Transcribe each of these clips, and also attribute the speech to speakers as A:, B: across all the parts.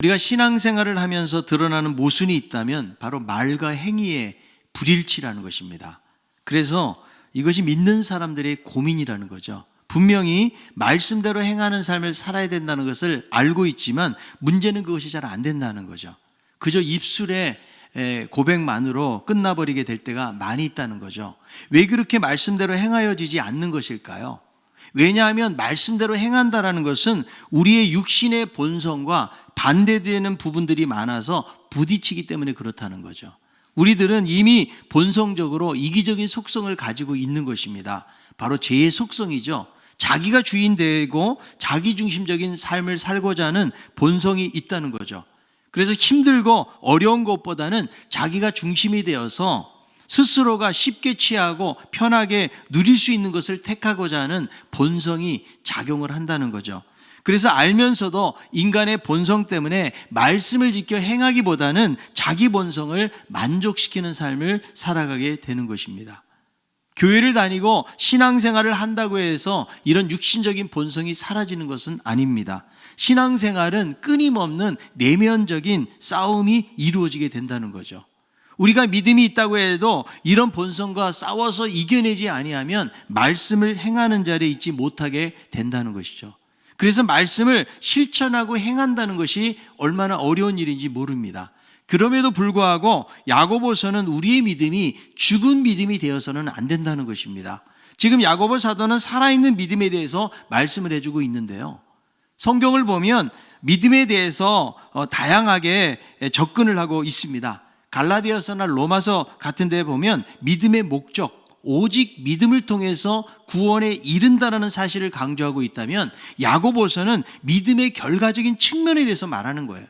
A: 우리가 신앙생활을 하면서 드러나는 모순이 있다면 바로 말과 행위의 불일치라는 것입니다. 그래서 이것이 믿는 사람들의 고민이라는 거죠. 분명히 말씀대로 행하는 삶을 살아야 된다는 것을 알고 있지만 문제는 그것이 잘 안 된다는 거죠. 그저 입술의 고백만으로 끝나버리게 될 때가 많이 있다는 거죠. 왜 그렇게 말씀대로 행하여지지 않는 것일까요? 왜냐하면 말씀대로 행한다라는 것은 우리의 육신의 본성과 반대되는 부분들이 많아서 부딪히기 때문에 그렇다는 거죠. 우리들은 이미 본성적으로 이기적인 속성을 가지고 있는 것입니다. 바로 죄의 속성이죠. 자기가 주인 되고 자기중심적인 삶을 살고자 하는 본성이 있다는 거죠. 그래서 힘들고 어려운 것보다는 자기가 중심이 되어서 스스로가 쉽게 취하고 편하게 누릴 수 있는 것을 택하고자 하는 본성이 작용을 한다는 거죠. 그래서 알면서도 인간의 본성 때문에 말씀을 지켜 행하기보다는 자기 본성을 만족시키는 삶을 살아가게 되는 것입니다. 교회를 다니고 신앙생활을 한다고 해서 이런 육신적인 본성이 사라지는 것은 아닙니다. 신앙생활은 끊임없는 내면적인 싸움이 이루어지게 된다는 거죠. 우리가 믿음이 있다고 해도 이런 본성과 싸워서 이겨내지 아니하면 말씀을 행하는 자리에 있지 못하게 된다는 것이죠. 그래서 말씀을 실천하고 행한다는 것이 얼마나 어려운 일인지 모릅니다. 그럼에도 불구하고 야고보서는 우리의 믿음이 죽은 믿음이 되어서는 안 된다는 것입니다. 지금 야고보 사도는 살아있는 믿음에 대해서 말씀을 해주고 있는데요. 성경을 보면 믿음에 대해서 다양하게 접근을 하고 있습니다. 갈라디아서나 로마서 같은 데 보면 믿음의 목적, 오직 믿음을 통해서 구원에 이른다라는 사실을 강조하고 있다면 야고보서는 믿음의 결과적인 측면에 대해서 말하는 거예요.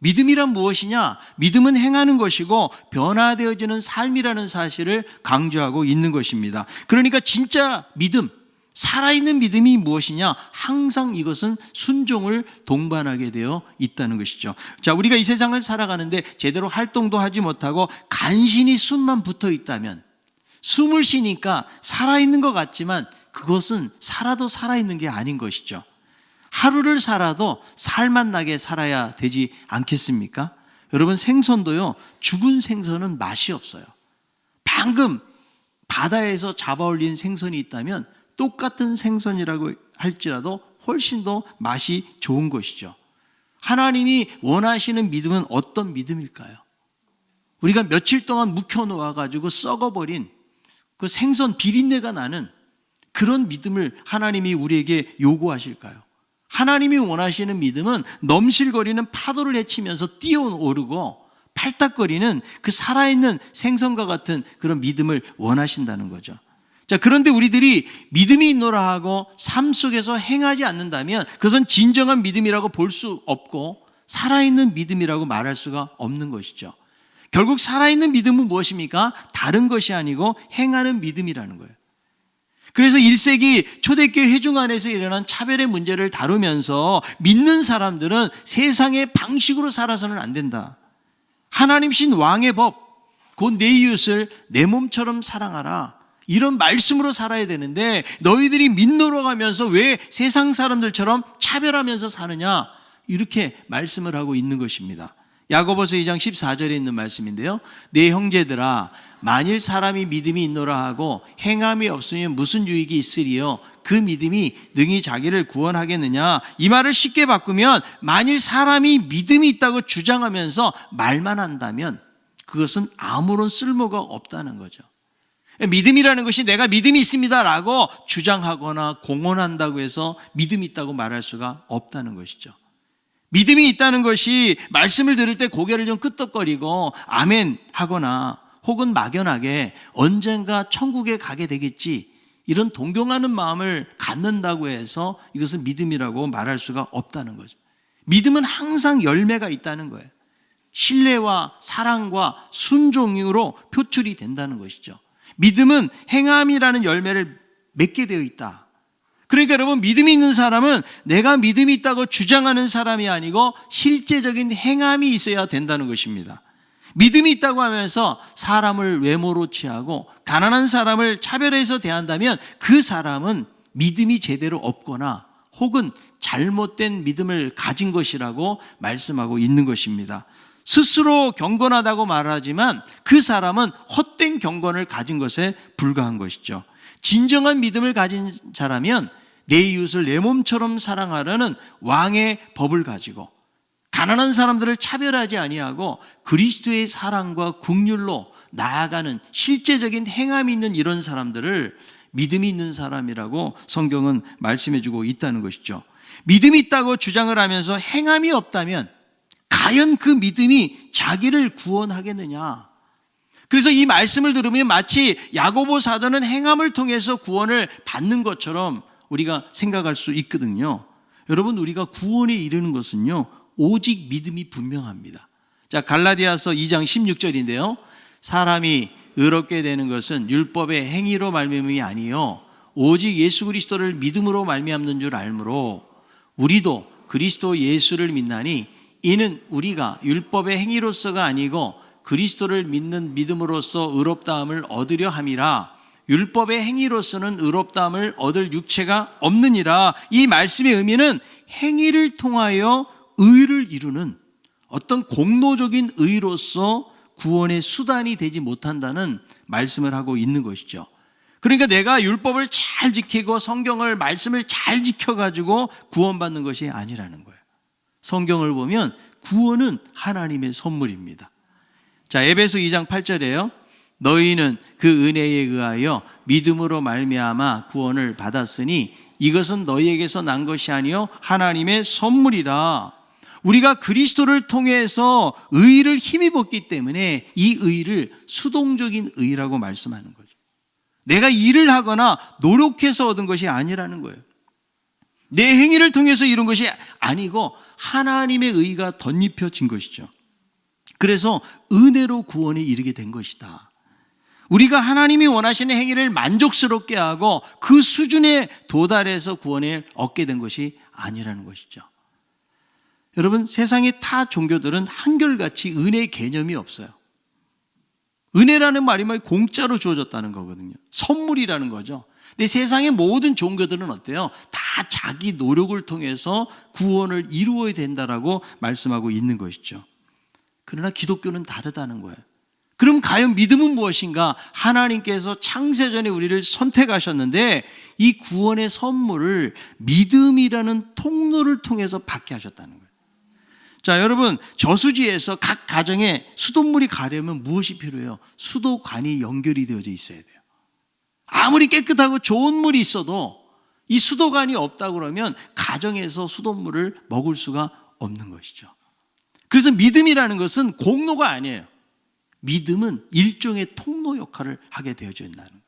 A: 믿음이란 무엇이냐? 믿음은 행하는 것이고 변화되어지는 삶이라는 사실을 강조하고 있는 것입니다. 그러니까 진짜 믿음, 살아있는 믿음이 무엇이냐? 항상 이것은 순종을 동반하게 되어 있다는 것이죠. 자, 우리가 이 세상을 살아가는데 제대로 활동도 하지 못하고 간신히 숨만 붙어 있다면 숨을 쉬니까 살아있는 것 같지만 그것은 살아도 살아있는 게 아닌 것이죠. 하루를 살아도 살맛 나게 살아야 되지 않겠습니까? 여러분, 생선도요, 죽은 생선은 맛이 없어요. 방금 바다에서 잡아 올린 생선이 있다면 똑같은 생선이라고 할지라도 훨씬 더 맛이 좋은 것이죠. 하나님이 원하시는 믿음은 어떤 믿음일까요? 우리가 며칠 동안 묵혀놓아가지고 썩어버린 그 생선 비린내가 나는 그런 믿음을 하나님이 우리에게 요구하실까요? 하나님이 원하시는 믿음은 넘실거리는 파도를 헤치면서 뛰어오르고 팔딱거리는 그 살아있는 생선과 같은 그런 믿음을 원하신다는 거죠. 자, 그런데 우리들이 믿음이 있노라 하고 삶 속에서 행하지 않는다면 그것은 진정한 믿음이라고 볼 수 없고 살아있는 믿음이라고 말할 수가 없는 것이죠. 결국 살아있는 믿음은 무엇입니까? 다른 것이 아니고 행하는 믿음이라는 거예요. 그래서 1세기 초대교회 회중 안에서 일어난 차별의 문제를 다루면서 믿는 사람들은 세상의 방식으로 살아서는 안 된다. 하나님신 왕의 법, 곧 내 이웃을 내 몸처럼 사랑하라. 이런 말씀으로 살아야 되는데 너희들이 믿노러 가면서 왜 세상 사람들처럼 차별하면서 사느냐? 이렇게 말씀을 하고 있는 것입니다. 야고보서 2장 14절에 있는 말씀인데요. 내 형제들아, 만일 사람이 믿음이 있노라 하고 행함이 없으면 무슨 유익이 있으리요? 그 믿음이 능히 자기를 구원하겠느냐? 이 말을 쉽게 바꾸면 만일 사람이 믿음이 있다고 주장하면서 말만 한다면 그것은 아무런 쓸모가 없다는 거죠. 믿음이라는 것이 내가 믿음이 있습니다라고 주장하거나 공언한다고 해서 믿음이 있다고 말할 수가 없다는 것이죠. 믿음이 있다는 것이 말씀을 들을 때 고개를 좀 끄덕거리고 아멘 하거나 혹은 막연하게 언젠가 천국에 가게 되겠지 이런 동경하는 마음을 갖는다고 해서 이것은 믿음이라고 말할 수가 없다는 거죠. 믿음은 항상 열매가 있다는 거예요. 신뢰와 사랑과 순종으로 표출이 된다는 것이죠. 믿음은 행함이라는 열매를 맺게 되어 있다. 그러니까 여러분, 믿음이 있는 사람은 내가 믿음이 있다고 주장하는 사람이 아니고 실제적인 행함이 있어야 된다는 것입니다. 믿음이 있다고 하면서 사람을 외모로 취하고 가난한 사람을 차별해서 대한다면 그 사람은 믿음이 제대로 없거나 혹은 잘못된 믿음을 가진 것이라고 말씀하고 있는 것입니다. 스스로 경건하다고 말하지만 그 사람은 헛된 경건을 가진 것에 불과한 것이죠. 진정한 믿음을 가진 자라면 내 이웃을 내 몸처럼 사랑하려는 왕의 법을 가지고 가난한 사람들을 차별하지 아니하고 그리스도의 사랑과 긍휼로 나아가는 실제적인 행함이 있는 이런 사람들을 믿음이 있는 사람이라고 성경은 말씀해주고 있다는 것이죠. 믿음이 있다고 주장을 하면서 행함이 없다면 과연 그 믿음이 자기를 구원하겠느냐? 그래서 이 말씀을 들으면 마치 야고보 사도는 행함을 통해서 구원을 받는 것처럼 우리가 생각할 수 있거든요. 여러분, 우리가 구원에 이르는 것은요, 오직 믿음이 분명합니다. 자, 갈라디아서 2장 16절인데요. 사람이 의롭게 되는 것은 율법의 행위로 말미암음이 아니요 오직 예수 그리스도를 믿음으로 말미암는 줄 알므로 우리도 그리스도 예수를 믿나니 이는 우리가 율법의 행위로서가 아니고 그리스도를 믿는 믿음으로써 의롭다함을 얻으려 함이라. 율법의 행위로서는 의롭다함을 얻을 육체가 없느니라. 이 말씀의 의미는 행위를 통하여 의를 이루는 어떤 공로적인 의로서 구원의 수단이 되지 못한다는 말씀을 하고 있는 것이죠. 그러니까 내가 율법을 잘 지키고 성경을 말씀을 잘 지켜가지고 구원받는 것이 아니라는 거예요. 성경을 보면 구원은 하나님의 선물입니다. 자, 에베소 2장 8절에요. 너희는 그 은혜에 의하여 믿음으로 말미암아 구원을 받았으니 이것은 너희에게서 난 것이 아니요 하나님의 선물이라. 우리가 그리스도를 통해서 의를 힘입었기 때문에 이 의를 수동적인 의라고 말씀하는 거죠. 내가 일을 하거나 노력해서 얻은 것이 아니라는 거예요. 내 행위를 통해서 이룬 것이 아니고 하나님의 의가 덧입혀진 것이죠. 그래서 은혜로 구원에 이르게 된 것이다. 우리가 하나님이 원하시는 행위를 만족스럽게 하고 그 수준에 도달해서 구원을 얻게 된 것이 아니라는 것이죠. 여러분, 세상의 타 종교들은 한결같이 은혜의 개념이 없어요. 은혜라는 말이 공짜로 주어졌다는 거거든요. 선물이라는 거죠. 근데 세상의 모든 종교들은 어때요? 다 자기 노력을 통해서 구원을 이루어야 된다라고 말씀하고 있는 것이죠. 그러나 기독교는 다르다는 거예요. 그럼 과연 믿음은 무엇인가? 하나님께서 창세전에 우리를 선택하셨는데 이 구원의 선물을 믿음이라는 통로를 통해서 받게 하셨다는 거예요. 자, 여러분, 저수지에서 각 가정에 수돗물이 가려면 무엇이 필요해요? 수도관이 연결이 되어져 있어야 돼요. 아무리 깨끗하고 좋은 물이 있어도 이 수도관이 없다 그러면 가정에서 수돗물을 먹을 수가 없는 것이죠. 그래서 믿음이라는 것은 공로가 아니에요. 믿음은 일종의 통로 역할을 하게 되어져 있다는 거예요.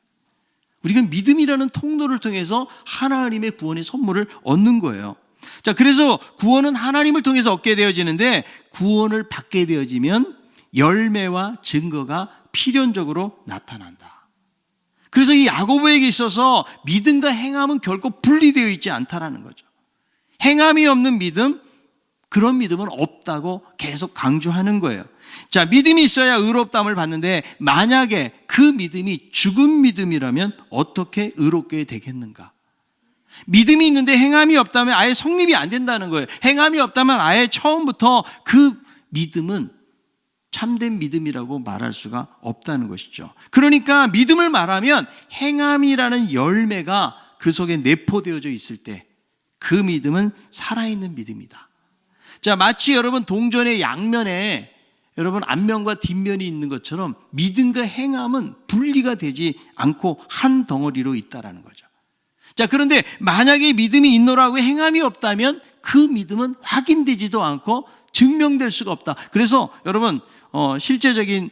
A: 우리가 믿음이라는 통로를 통해서 하나님의 구원의 선물을 얻는 거예요. 자, 그래서 구원은 하나님을 통해서 얻게 되어지는데 구원을 받게 되어지면 열매와 증거가 필연적으로 나타난다. 그래서 이 야고보에게 있어서 믿음과 행함은 결코 분리되어 있지 않다라는 거죠. 행함이 없는 믿음, 그런 믿음은 없다고 계속 강조하는 거예요. 자, 믿음이 있어야 의롭다함을 받는데 만약에 그 믿음이 죽은 믿음이라면 어떻게 의롭게 되겠는가? 믿음이 있는데 행함이 없다면 아예 성립이 안 된다는 거예요. 행함이 없다면 아예 처음부터 그 믿음은 참된 믿음이라고 말할 수가 없다는 것이죠. 그러니까 믿음을 말하면 행함이라는 열매가 그 속에 내포되어져 있을 때 그 믿음은 살아있는 믿음이다. 자, 마치 여러분 동전의 양면에 여러분 앞면과 뒷면이 있는 것처럼 믿음과 행함은 분리가 되지 않고 한 덩어리로 있다라는 거죠. 자, 그런데 만약에 믿음이 있노라고 행함이 없다면 그 믿음은 확인되지도 않고 증명될 수가 없다. 그래서 여러분 실제적인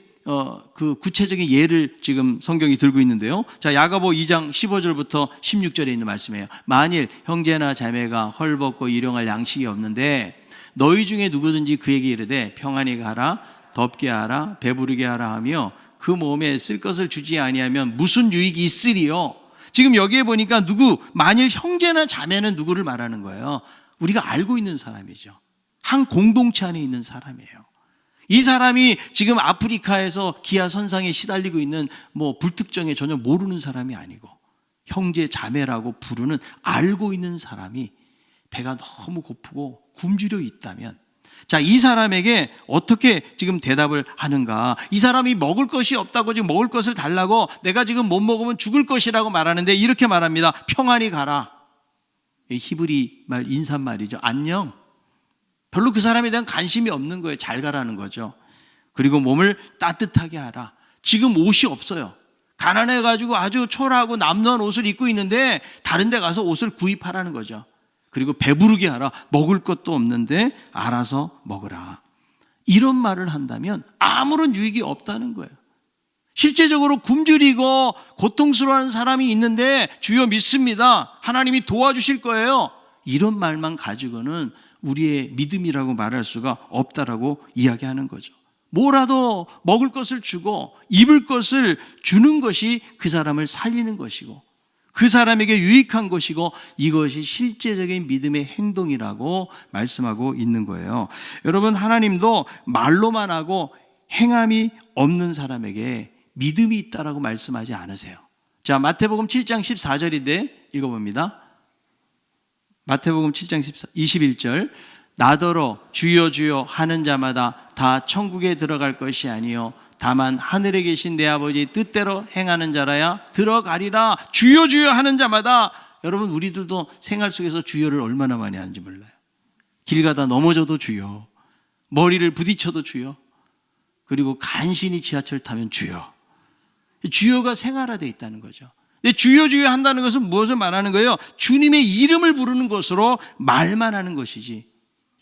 A: 그 구체적인 예를 지금 성경이 들고 있는데요. 자, 야고보 2장 15절부터 16절에 있는 말씀이에요. 만일 형제나 자매가 헐벗고 일용할 양식이 없는데 너희 중에 누구든지 그에게 이르되 평안히 가라, 덥게 하라, 배부르게 하라 하며 그 몸에 쓸 것을 주지 아니하면 무슨 유익이 있으리요? 지금 여기에 보니까 만일 형제나 자매는 누구를 말하는 거예요? 우리가 알고 있는 사람이죠. 한 공동체 안에 있는 사람이에요. 이 사람이 지금 아프리카에서 기아 선상에 시달리고 있는 불특정에 전혀 모르는 사람이 아니고 형제 자매라고 부르는 알고 있는 사람이 배가 너무 고프고 굶주려 있다면, 자, 이 사람에게 어떻게 지금 대답을 하는가? 이 사람이 먹을 것이 없다고 지금 먹을 것을 달라고, 내가 지금 못 먹으면 죽을 것이라고 말하는데 이렇게 말합니다. 평안히 가라. 히브리 말 인사말이죠. 안녕. 별로 그 사람에 대한 관심이 없는 거예요. 잘 가라는 거죠. 그리고 몸을 따뜻하게 하라. 지금 옷이 없어요. 가난해가지고 아주 초라하고 남루한 옷을 입고 있는데 다른 데 가서 옷을 구입하라는 거죠. 그리고 배부르게 하라. 먹을 것도 없는데 알아서 먹으라. 이런 말을 한다면 아무런 유익이 없다는 거예요. 실제적으로 굶주리고 고통스러워하는 사람이 있는데 주여 믿습니다. 하나님이 도와주실 거예요. 이런 말만 가지고는 우리의 믿음이라고 말할 수가 없다라고 이야기하는 거죠. 뭐라도 먹을 것을 주고 입을 것을 주는 것이 그 사람을 살리는 것이고 그 사람에게 유익한 것이고 이것이 실제적인 믿음의 행동이라고 말씀하고 있는 거예요. 여러분, 하나님도 말로만 하고 행함이 없는 사람에게 믿음이 있다라고 말씀하지 않으세요. 자, 마태복음 7장 14절인데 읽어봅니다. 마태복음 7장 21절. 나더러 주여 주여 하는 자마다 다 천국에 들어갈 것이 아니요 다만 하늘에 계신 내 아버지 뜻대로 행하는 자라야 들어가리라. 주여 주여 하는 자마다. 여러분, 우리들도 생활 속에서 주여를 얼마나 많이 하는지 몰라요. 길 가다 넘어져도 주여, 머리를 부딪혀도 주여, 그리고 간신히 지하철 타면 주여. 주여가 생활화되어 있다는 거죠. 근데 주여 주여 한다는 것은 무엇을 말하는 거예요? 주님의 이름을 부르는 것으로 말만 하는 것이지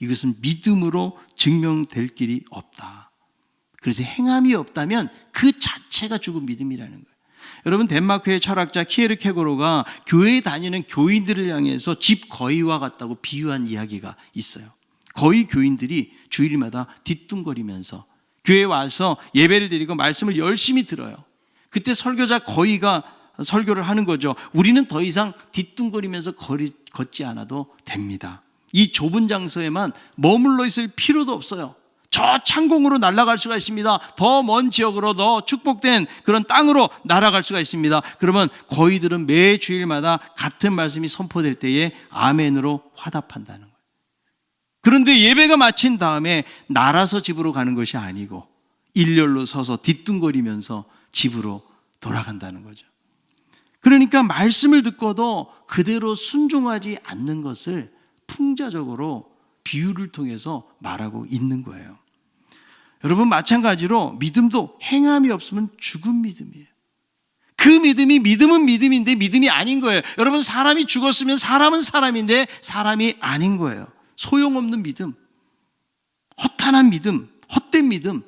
A: 이것은 믿음으로 증명될 길이 없다. 그래서 행함이 없다면 그 자체가 죽은 믿음이라는 거예요. 여러분, 덴마크의 철학자 키에르케고르가 교회에 다니는 교인들을 향해서 집 거위와 같다고 비유한 이야기가 있어요. 거위 교인들이 주일마다 뒤뚱거리면서 교회에 와서 예배를 드리고 말씀을 열심히 들어요. 그때 설교자 거위가 설교를 하는 거죠. 우리는 더 이상 뒤뚱거리면서 걷지 않아도 됩니다. 이 좁은 장소에만 머물러 있을 필요도 없어요. 저 창공으로 날아갈 수가 있습니다. 더 먼 지역으로, 더 축복된 그런 땅으로 날아갈 수가 있습니다. 그러면 거위들은 매 주일마다 같은 말씀이 선포될 때에 아멘으로 화답한다는 거예요. 그런데 예배가 마친 다음에 날아서 집으로 가는 것이 아니고 일렬로 서서 뒤뚱거리면서 집으로 돌아간다는 거죠. 그러니까 말씀을 듣고도 그대로 순종하지 않는 것을 풍자적으로 비유를 통해서 말하고 있는 거예요. 여러분, 마찬가지로 믿음도 행함이 없으면 죽은 믿음이에요. 그 믿음은 믿음인데 믿음이 아닌 거예요. 여러분, 사람이 죽었으면 사람은 사람인데 사람이 아닌 거예요. 소용없는 믿음, 허탄한 믿음, 헛된 믿음.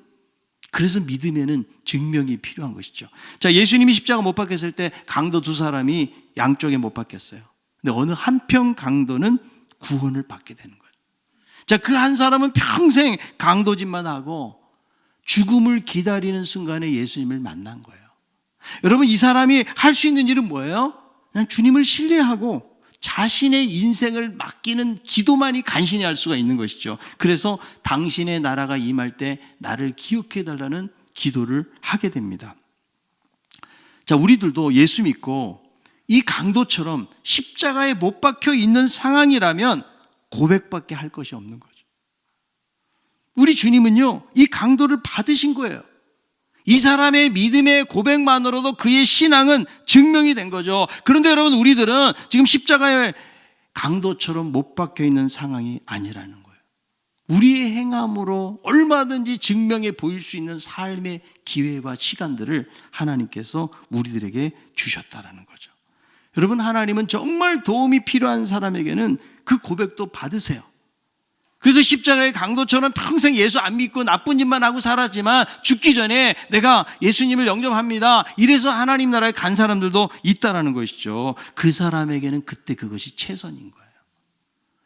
A: 그래서 믿음에는 증명이 필요한 것이죠. 자, 예수님이 십자가 못 박혔을 때 강도 두 사람이 양쪽에 못 박혔어요. 근데 어느 한편 강도는 구원을 받게 되는 거예요. 자, 그 한 사람은 평생 강도짓만 하고 죽음을 기다리는 순간에 예수님을 만난 거예요. 여러분, 이 사람이 할 수 있는 일은 뭐예요? 그냥 주님을 신뢰하고 자신의 인생을 맡기는 기도만이 간신히 할 수가 있는 것이죠. 그래서 당신의 나라가 임할 때 나를 기억해 달라는 기도를 하게 됩니다. 자, 우리들도 예수 믿고 이 강도처럼 십자가에 못 박혀 있는 상황이라면 고백밖에 할 것이 없는 거죠. 우리 주님은요, 이 강도를 받으신 거예요. 이 사람의 믿음의 고백만으로도 그의 신앙은 증명이 된 거죠. 그런데 여러분, 우리들은 지금 십자가의 강도처럼 못 박혀 있는 상황이 아니라는 거예요. 우리의 행함으로 얼마든지 증명해 보일 수 있는 삶의 기회와 시간들을 하나님께서 우리들에게 주셨다라는 거죠. 여러분, 하나님은 정말 도움이 필요한 사람에게는 그 고백도 받으세요. 그래서 십자가의 강도처럼 평생 예수 안 믿고 나쁜 짓만 하고 살았지만 죽기 전에 내가 예수님을 영접합니다, 이래서 하나님 나라에 간 사람들도 있다라는 것이죠. 그 사람에게는 그때 그것이 최선인 거예요.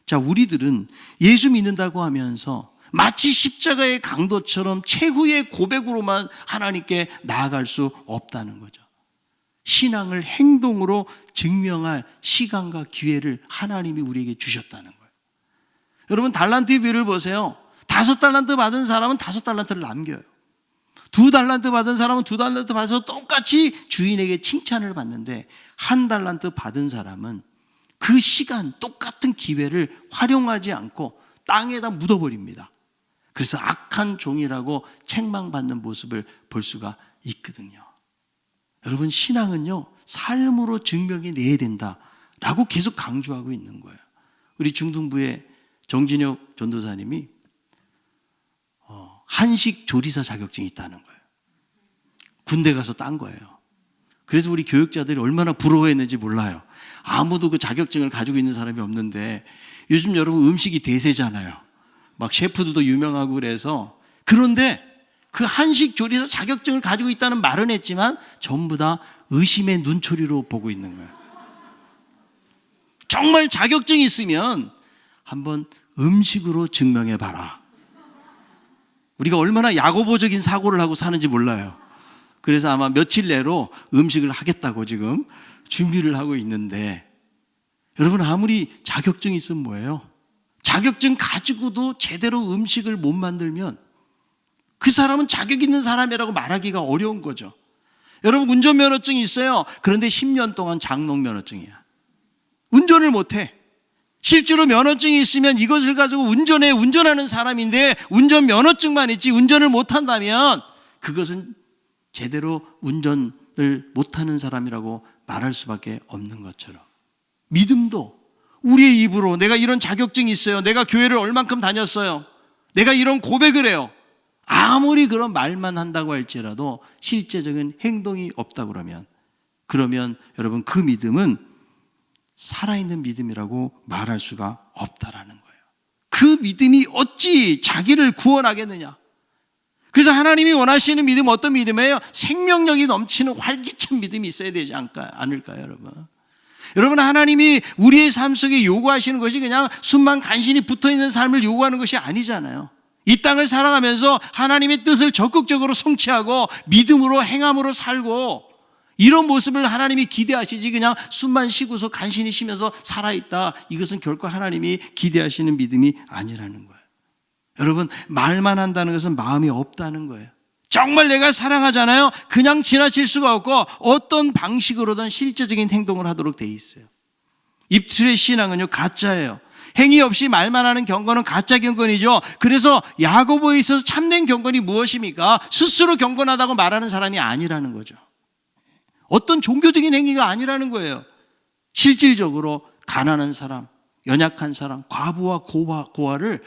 A: 자, 우리들은 예수 믿는다고 하면서 마치 십자가의 강도처럼 최후의 고백으로만 하나님께 나아갈 수 없다는 거죠. 신앙을 행동으로 증명할 시간과 기회를 하나님이 우리에게 주셨다는 거예요. 여러분, 달란트의 비유를 보세요. 5달란트 받은 사람은 5달란트를 남겨요. 2달란트 받은 사람은 2달란트 받아서 똑같이 주인에게 칭찬을 받는데 1달란트 받은 사람은 그 시간, 똑같은 기회를 활용하지 않고 땅에다 묻어버립니다. 그래서 악한 종이라고 책망받는 모습을 볼 수가 있거든요. 여러분, 신앙은요, 삶으로 증명해 내야 된다라고 계속 강조하고 있는 거예요. 우리 중등부의 정진혁 전도사님이 한식 조리사 자격증이 있다는 거예요. 군대 가서 딴 거예요. 그래서 우리 교육자들이 얼마나 부러워했는지 몰라요. 아무도 그 자격증을 가지고 있는 사람이 없는데, 요즘 여러분 음식이 대세잖아요. 막 셰프들도 유명하고 그래서. 그런데 그 한식 조리사 자격증을 가지고 있다는 말은 했지만 전부 다 의심의 눈초리로 보고 있는 거예요. 정말 자격증이 있으면 한번 음식으로 증명해 봐라. 우리가 얼마나 야고보적인 사고를 하고 사는지 몰라요. 그래서 아마 며칠 내로 음식을 하겠다고 지금 준비를 하고 있는데, 여러분, 아무리 자격증이 있으면 뭐예요? 자격증 가지고도 제대로 음식을 못 만들면 그 사람은 자격 있는 사람이라고 말하기가 어려운 거죠. 여러분, 운전면허증이 있어요. 그런데 10년 동안 장롱면허증이야. 운전을 못해. 실제로 면허증이 있으면 이것을 가지고 운전하는 사람인데 운전면허증만 있지 운전을 못한다면 그것은 제대로 운전을 못하는 사람이라고 말할 수밖에 없는 것처럼, 믿음도 우리의 입으로 내가 이런 자격증이 있어요, 내가 교회를 얼만큼 다녔어요, 내가 이런 고백을 해요, 아무리 그런 말만 한다고 할지라도 실제적인 행동이 없다 그러면 여러분, 그 믿음은 살아있는 믿음이라고 말할 수가 없다라는 거예요. 그 믿음이 어찌 자기를 구원하겠느냐. 그래서 하나님이 원하시는 믿음은 어떤 믿음이에요? 생명력이 넘치는 활기찬 믿음이 있어야 되지 않을까요, 여러분? 여러분, 하나님이 우리의 삶 속에 요구하시는 것이 그냥 숨만 간신히 붙어있는 삶을 요구하는 것이 아니잖아요. 이 땅을 살아가면서 하나님의 뜻을 적극적으로 성취하고 믿음으로 행함으로 살고, 이런 모습을 하나님이 기대하시지 그냥 숨만 쉬고서 간신히 쉬면서 살아있다, 이것은 결코 하나님이 기대하시는 믿음이 아니라는 거예요. 여러분, 말만 한다는 것은 마음이 없다는 거예요. 정말 내가 사랑하잖아요. 그냥 지나칠 수가 없고 어떤 방식으로든 실제적인 행동을 하도록 돼 있어요. 입술의 신앙은요, 가짜예요. 행위 없이 말만 하는 경건은 가짜 경건이죠. 그래서 야고보에 있어서 참된 경건이 무엇입니까? 스스로 경건하다고 말하는 사람이 아니라는 거죠. 어떤 종교적인 행위가 아니라는 거예요. 실질적으로 가난한 사람, 연약한 사람, 과부와 고아를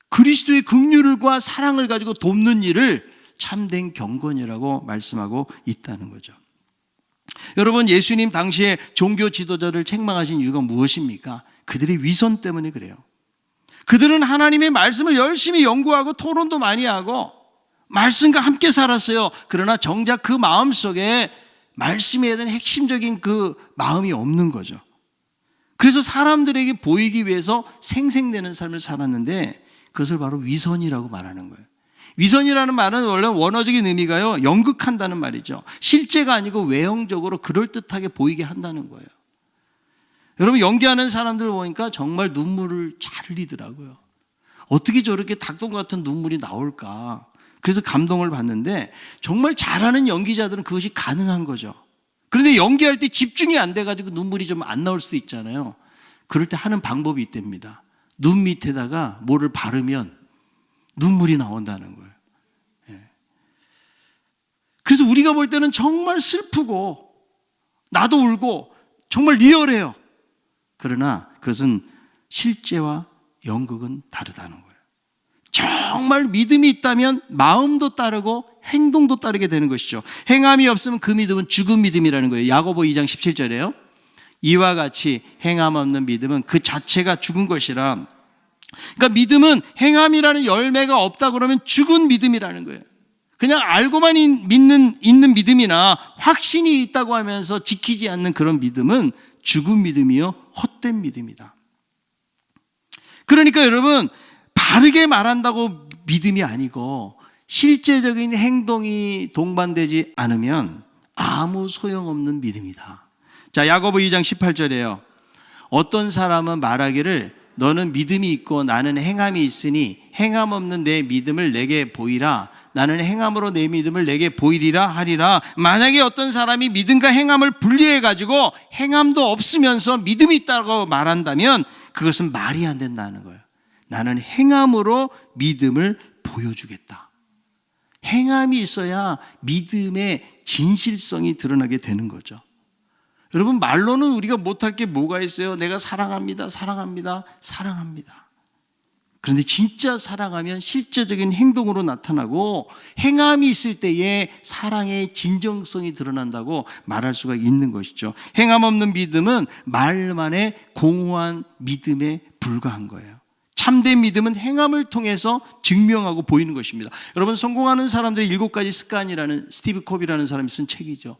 A: 그리스도의 긍휼과 사랑을 가지고 돕는 일을 참된 경건이라고 말씀하고 있다는 거죠. 여러분, 예수님 당시에 종교 지도자를 책망하신 이유가 무엇입니까? 그들의 위선 때문에 그래요. 그들은 하나님의 말씀을 열심히 연구하고 토론도 많이 하고 말씀과 함께 살았어요. 그러나 정작 그 마음속에 말씀에 대한 핵심적인 그 마음이 없는 거죠. 그래서 사람들에게 보이기 위해서 생생내는 삶을 살았는데 그것을 바로 위선이라고 말하는 거예요. 위선이라는 말은 원래 원어적인 의미가요, 연극한다는 말이죠. 실제가 아니고 외형적으로 그럴듯하게 보이게 한다는 거예요. 여러분, 연기하는 사람들 보니까 정말 눈물을 잘 흘리더라고요. 어떻게 저렇게 닭똥 같은 눈물이 나올까. 그래서 감동을 받는데, 정말 잘하는 연기자들은 그것이 가능한 거죠. 그런데 연기할 때 집중이 안 돼가지고 눈물이 좀 안 나올 수도 있잖아요. 그럴 때 하는 방법이 있답니다. 눈 밑에다가 뭐를 바르면 눈물이 나온다는 거예요. 그래서 우리가 볼 때는 정말 슬프고 나도 울고 정말 리얼해요. 그러나 그것은 실제와 연극은 다르다는 거예요. 정말 믿음이 있다면 마음도 따르고 행동도 따르게 되는 것이죠. 행함이 없으면 그 믿음은 죽은 믿음이라는 거예요. 야고보 2장 17절에요. 이와 같이 행함 없는 믿음은 그 자체가 죽은 것이라. 그러니까 믿음은 행함이라는 열매가 없다 그러면 죽은 믿음이라는 거예요. 그냥 알고만 있는 믿음이나 확신이 있다고 하면서 지키지 않는 그런 믿음은 죽은 믿음이요, 헛된 믿음이다. 그러니까 여러분, 바르게 말한다고 믿음이 아니고 실제적인 행동이 동반되지 않으면 아무 소용없는 믿음이다. 자, 야고보 2장 18절이에요. 어떤 사람은 말하기를 너는 믿음이 있고 나는 행함이 있으니 행함 없는 내 믿음을 내게 보이라. 나는 행함으로 내 믿음을 내게 보이리라 하리라. 만약에 어떤 사람이 믿음과 행함을 분리해가지고 행함도 없으면서 믿음이 있다고 말한다면 그것은 말이 안 된다는 거예요. 나는 행함으로 믿음을 보여주겠다. 행함이 있어야 믿음의 진실성이 드러나게 되는 거죠. 여러분, 말로는 우리가 못할 게 뭐가 있어요? 내가 사랑합니다, 사랑합니다, 사랑합니다. 그런데 진짜 사랑하면 실제적인 행동으로 나타나고 행함이 있을 때에 사랑의 진정성이 드러난다고 말할 수가 있는 것이죠. 행함 없는 믿음은 말만의 공허한 믿음에 불과한 거예요. 참된 믿음은 행함을 통해서 증명하고 보이는 것입니다. 여러분, 성공하는 사람들의 7가지 습관이라는 스티브 콥이라는 사람이 쓴 책이죠.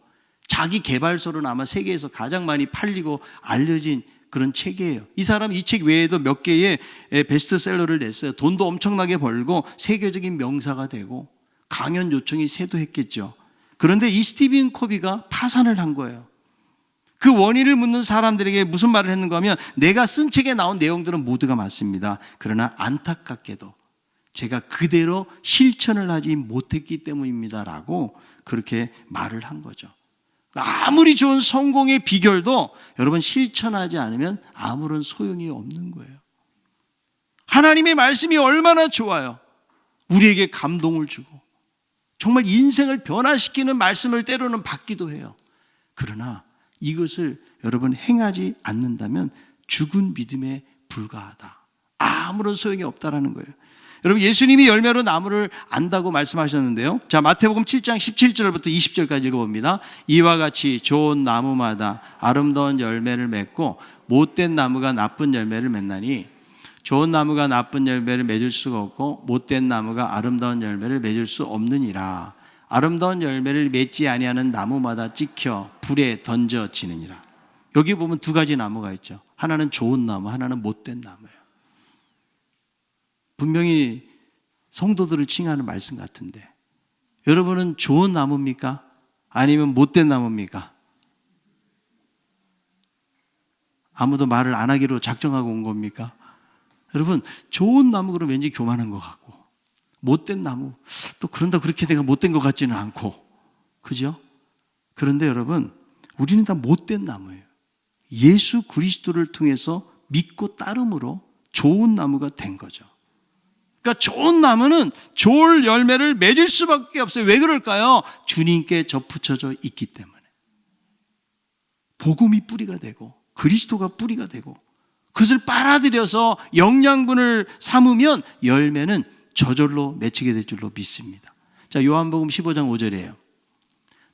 A: 자기 개발서로는 아마 세계에서 가장 많이 팔리고 알려진 그런 책이에요. 이 사람 이 책 외에도 몇 개의 베스트셀러를 냈어요. 돈도 엄청나게 벌고 세계적인 명사가 되고 강연 요청이 쇄도했겠죠. 그런데 이 스티븐 코비가 파산을 한 거예요. 그 원인을 묻는 사람들에게 무슨 말을 했는가 하면 내가 쓴 책에 나온 내용들은 모두가 맞습니다. 그러나 안타깝게도 제가 그대로 실천을 하지 못했기 때문입니다라고 그렇게 말을 한 거죠. 아무리 좋은 성공의 비결도 여러분 실천하지 않으면 아무런 소용이 없는 거예요. 하나님의 말씀이 얼마나 좋아요. 우리에게 감동을 주고 정말 인생을 변화시키는 말씀을 때로는 받기도 해요. 그러나 이것을 여러분 행하지 않는다면 죽은 믿음에 불과하다. 아무런 소용이 없다라는 거예요. 여러분, 예수님이 열매로 나무를 안다고 말씀하셨는데요. 자, 마태복음 7장 17절부터 20절까지 읽어봅니다. 이와 같이 좋은 나무마다 아름다운 열매를 맺고 못된 나무가 나쁜 열매를 맺나니 좋은 나무가 나쁜 열매를 맺을 수가 없고 못된 나무가 아름다운 열매를 맺을 수 없느니라. 아름다운 열매를 맺지 아니하는 나무마다 찍혀 불에 던져지느니라. 여기 보면 2가지 나무가 있죠. 하나는 좋은 나무, 하나는 못된 나무예요. 분명히 성도들을 칭하는 말씀 같은데 여러분은 좋은 나무입니까? 아니면 못된 나무입니까? 아무도 말을 안 하기로 작정하고 온 겁니까? 여러분, 좋은 나무 그러면 왠지 교만한 것 같고 못된 나무 또 그런다 그렇게 내가 못된 것 같지는 않고, 그죠? 그런데 여러분, 우리는 다 못된 나무예요. 예수 그리스도를 통해서 믿고 따름으로 좋은 나무가 된 거죠. 그러니까 좋은 나무는 좋을 열매를 맺을 수밖에 없어요. 왜 그럴까요? 주님께 접붙여져 있기 때문에. 복음이 뿌리가 되고 그리스도가 뿌리가 되고 그것을 빨아들여서 영양분을 삼으면 열매는 저절로 맺히게 될 줄로 믿습니다. 자, 요한복음 15장 5절이에요.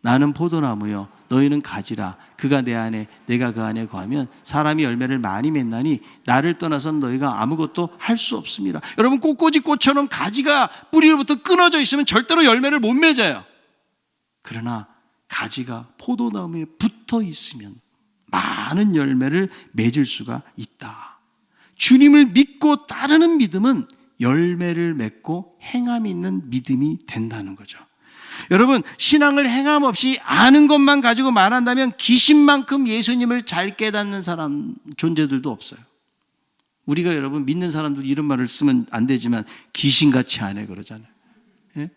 A: 나는 포도나무요 너희는 가지라. 그가 내 안에 내가 그 안에 거하면 사람이 열매를 많이 맺나니 나를 떠나서는 너희가 아무것도 할 수 없습니다. 여러분, 꽃꽂이 꽃처럼 가지가 뿌리로부터 끊어져 있으면 절대로 열매를 못 맺어요. 그러나 가지가 포도나무에 붙어 있으면 많은 열매를 맺을 수가 있다. 주님을 믿고 따르는 믿음은 열매를 맺고 행함이 있는 믿음이 된다는 거죠. 여러분, 신앙을 행함 없이 아는 것만 가지고 말한다면 귀신만큼 예수님을 잘 깨닫는 사람 존재들도 없어요. 우리가 여러분 믿는 사람들 이런 말을 쓰면 안 되지만 귀신같이 안 해 그러잖아요. 예?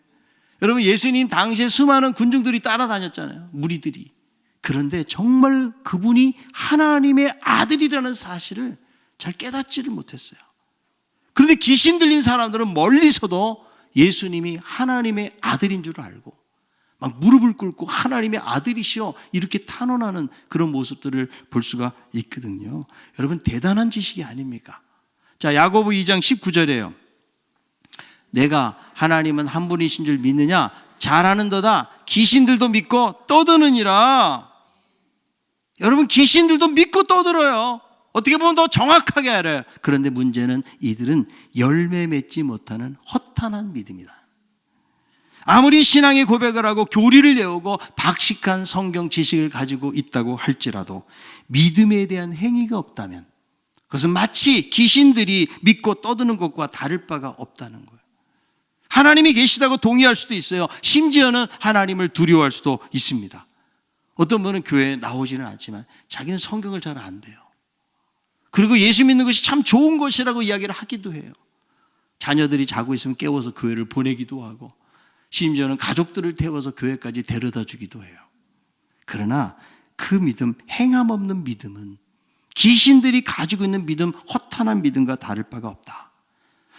A: 여러분, 예수님 당시에 수많은 군중들이 따라다녔잖아요. 무리들이. 그런데 정말 그분이 하나님의 아들이라는 사실을 잘 깨닫지를 못했어요. 그런데 귀신 들린 사람들은 멀리서도 예수님이 하나님의 아들인 줄 알고 막 무릎을 꿇고 하나님의 아들이시여 이렇게 탄원하는 그런 모습들을 볼 수가 있거든요. 여러분, 대단한 지식이 아닙니까? 자, 야고보 2장 19절이에요. 내가 하나님은 한 분이신 줄 믿느냐? 잘하는도다. 귀신들도 믿고 떠드느니라. 여러분, 귀신들도 믿고 떠들어요. 어떻게 보면 더 정확하게 알아요. 그런데 문제는 이들은 열매 맺지 못하는 허탄한 믿음이다. 아무리 신앙의 고백을 하고 교리를 외우고 박식한 성경 지식을 가지고 있다고 할지라도 믿음에 대한 행위가 없다면 그것은 마치 귀신들이 믿고 떠드는 것과 다를 바가 없다는 거예요. 하나님이 계시다고 동의할 수도 있어요. 심지어는 하나님을 두려워할 수도 있습니다. 어떤 분은 교회에 나오지는 않지만 자기는 성경을 잘 안 돼요. 그리고 예수 믿는 것이 참 좋은 것이라고 이야기를 하기도 해요. 자녀들이 자고 있으면 깨워서 교회를 보내기도 하고 심지어는 가족들을 태워서 교회까지 데려다 주기도 해요. 그러나 그 믿음, 행함 없는 믿음은 귀신들이 가지고 있는 믿음, 허탄한 믿음과 다를 바가 없다.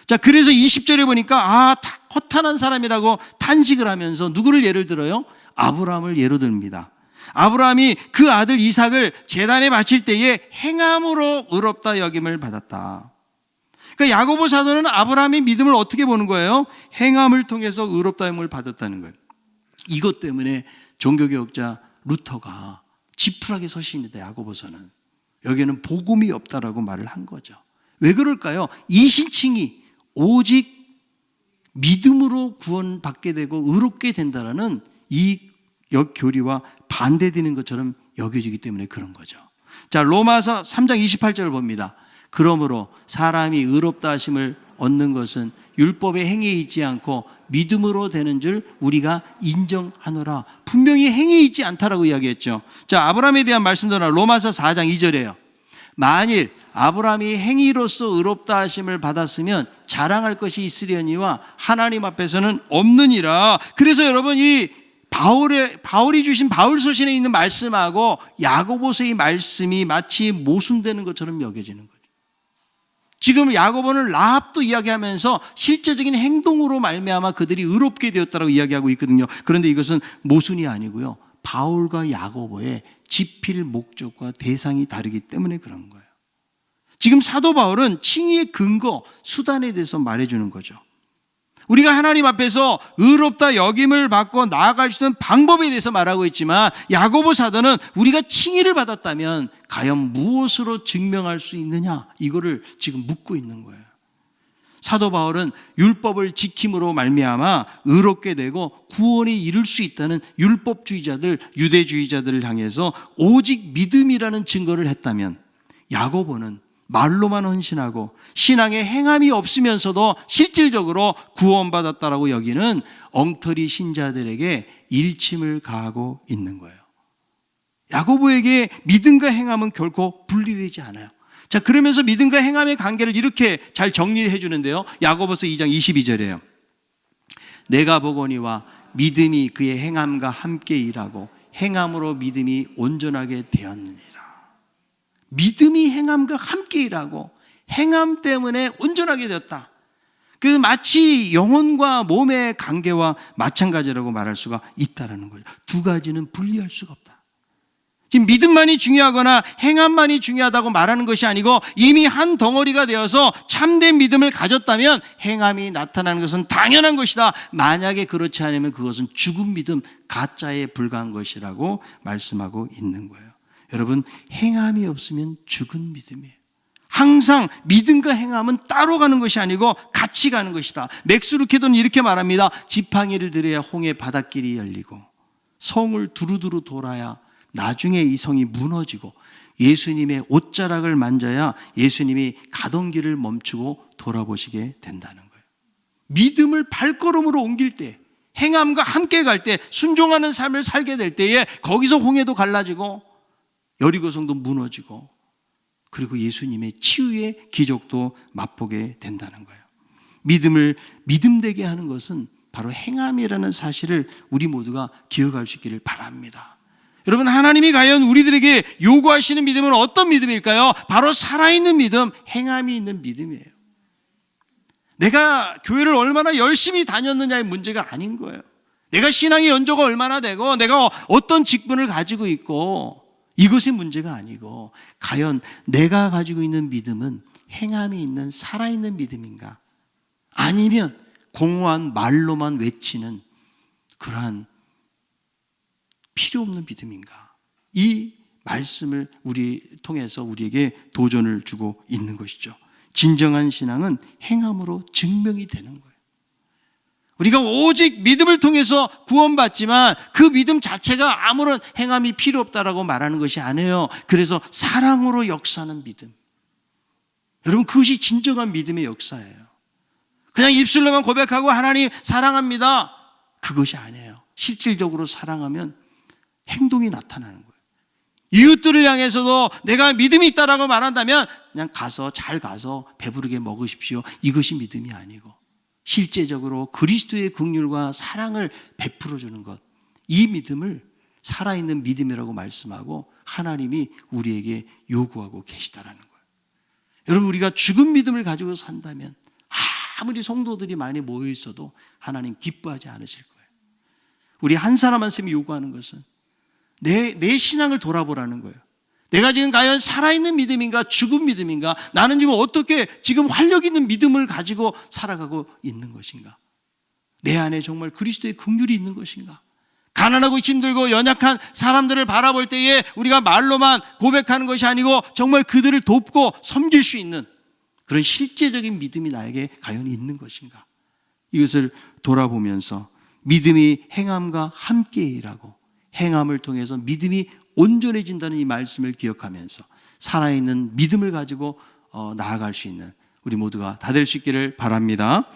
A: 자, 그래서 20절에 보니까 허탄한 사람이라고 탄식을 하면서 누구를 예를 들어요? 아브라함을 예로 듭니다. 아브라함이 그 아들 이삭을 제단에 바칠 때에 행함으로 의롭다 여김을 받았다. 그러니까 야고보 사도는 아브라함의 믿음을 어떻게 보는 거예요? 행함을 통해서 의롭다 여김을 받았다는 거예요. 이것 때문에 종교개혁자 루터가 지푸라기 서신입니다. 야고보서는. 여기에는 복음이 없다라고 말을 한 거죠. 왜 그럴까요? 이 신칭이 오직 믿음으로 구원받게 되고 의롭게 된다라는 이 교리와 반대되는 것처럼 여겨지기 때문에 그런 거죠. 자, 로마서 3장 28절을 봅니다. 그러므로 사람이 의롭다 하심을 얻는 것은 율법의 행위에 있지 않고 믿음으로 되는 줄 우리가 인정하노라. 분명히 행위에 있지 않다라고 이야기했죠. 자, 아브라함에 대한 말씀도 나 로마서 4장 2절이에요. 만일 아브라함이 행위로서 의롭다 하심을 받았으면 자랑할 것이 있으려니와 하나님 앞에서는 없느니라. 그래서 여러분, 이 바울이 주신 바울 서신에 있는 말씀하고 야고보서의 말씀이 마치 모순되는 것처럼 여겨지는 거죠. 지금 야고보는 라합도 이야기하면서 실제적인 행동으로 말미암아 그들이 의롭게 되었다라고 이야기하고 있거든요. 그런데 이것은 모순이 아니고요, 바울과 야고보의 지필 목적과 대상이 다르기 때문에 그런 거예요. 지금 사도 바울은 칭의의 근거, 수단에 대해서 말해주는 거죠. 우리가 하나님 앞에서 의롭다 여김을 받고 나아갈 수 있는 방법에 대해서 말하고 있지만, 야고보 사도는 우리가 칭의를 받았다면 과연 무엇으로 증명할 수 있느냐, 이거를 지금 묻고 있는 거예요. 사도 바울은 율법을 지킴으로 말미암아 의롭게 되고 구원에 이를 수 있다는 율법주의자들, 유대주의자들을 향해서 오직 믿음이라는 증거를 했다면, 야고보는 말로만 헌신하고 신앙에 행함이 없으면서도 실질적으로 구원받았다라고 여기는 엉터리 신자들에게 일침을 가하고 있는 거예요. 야고보에게 믿음과 행함은 결코 분리되지 않아요. 자, 그러면서 믿음과 행함의 관계를 이렇게 잘 정리해 주는데요, 야고보서 2장 22절이에요. 내가 보거니와 믿음이 그의 행함과 함께 일하고 행함으로 믿음이 온전하게 되었느니라. 믿음이 행함과 함께 일하고 행함 때문에 온전하게 되었다. 그래서 마치 영혼과 몸의 관계와 마찬가지라고 말할 수가 있다는 거예요. 두 가지는 분리할 수가 없다. 지금 믿음만이 중요하거나 행함만이 중요하다고 말하는 것이 아니고, 이미 한 덩어리가 되어서 참된 믿음을 가졌다면 행함이 나타나는 것은 당연한 것이다. 만약에 그렇지 않으면 그것은 죽은 믿음, 가짜에 불과한 것이라고 말씀하고 있는 거예요. 여러분, 행함이 없으면 죽은 믿음이에요. 항상 믿음과 행함은 따로 가는 것이 아니고 같이 가는 것이다. 맥스 루케도는 이렇게 말합니다. 지팡이를 들여야 홍해 바닷길이 열리고 성을 두루두루 돌아야 나중에 이 성이 무너지고 예수님의 옷자락을 만져야 예수님이 가던 길을 멈추고 돌아보시게 된다는 거예요. 믿음을 발걸음으로 옮길 때, 행함과 함께 갈 때, 순종하는 삶을 살게 될 때에 거기서 홍해도 갈라지고 여리고성도 무너지고, 그리고 예수님의 치유의 기적도 맛보게 된다는 거예요. 믿음을 믿음되게 하는 것은 바로 행함이라는 사실을 우리 모두가 기억할 수 있기를 바랍니다. 여러분, 하나님이 과연 우리들에게 요구하시는 믿음은 어떤 믿음일까요? 바로 살아있는 믿음, 행함이 있는 믿음이에요. 내가 교회를 얼마나 열심히 다녔느냐의 문제가 아닌 거예요. 내가 신앙의 연조가 얼마나 되고 내가 어떤 직분을 가지고 있고, 이것이 문제가 아니고, 과연 내가 가지고 있는 믿음은 행함이 있는 살아있는 믿음인가, 아니면 공허한 말로만 외치는 그러한 필요 없는 믿음인가, 이 말씀을 우리 통해서 우리에게 도전을 주고 있는 것이죠. 진정한 신앙은 행함으로 증명이 되는 거예요. 우리가 오직 믿음을 통해서 구원받지만 그 믿음 자체가 아무런 행함이 필요 없다라고 말하는 것이 아니에요. 그래서 사랑으로 역사하는 믿음, 여러분, 그것이 진정한 믿음의 역사예요. 그냥 입술로만 고백하고 하나님 사랑합니다, 그것이 아니에요. 실질적으로 사랑하면 행동이 나타나는 거예요. 이웃들을 향해서도 내가 믿음이 있다라고 말한다면 그냥 잘 가서 배부르게 먹으십시오. 이것이 믿음이 아니고 실제적으로 그리스도의 긍휼과 사랑을 베풀어 주는 것, 이 믿음을 살아있는 믿음이라고 말씀하고 하나님이 우리에게 요구하고 계시다라는 거예요. 여러분, 우리가 죽은 믿음을 가지고 산다면 아무리 성도들이 많이 모여 있어도 하나님 기뻐하지 않으실 거예요. 우리 한 사람 한 사람이 요구하는 것은 내 신앙을 돌아보라는 거예요. 내가 지금 과연 살아있는 믿음인가 죽은 믿음인가, 나는 지금 어떻게 지금 활력 있는 믿음을 가지고 살아가고 있는 것인가, 내 안에 정말 그리스도의 긍휼이 있는 것인가. 가난하고 힘들고 연약한 사람들을 바라볼 때에 우리가 말로만 고백하는 것이 아니고 정말 그들을 돕고 섬길 수 있는 그런 실제적인 믿음이 나에게 과연 있는 것인가, 이것을 돌아보면서 믿음이 행함과 함께 일하고 행함을 통해서 믿음이 온전해진다는 이 말씀을 기억하면서 살아있는 믿음을 가지고 나아갈 수 있는 우리 모두가 다 될 수 있기를 바랍니다.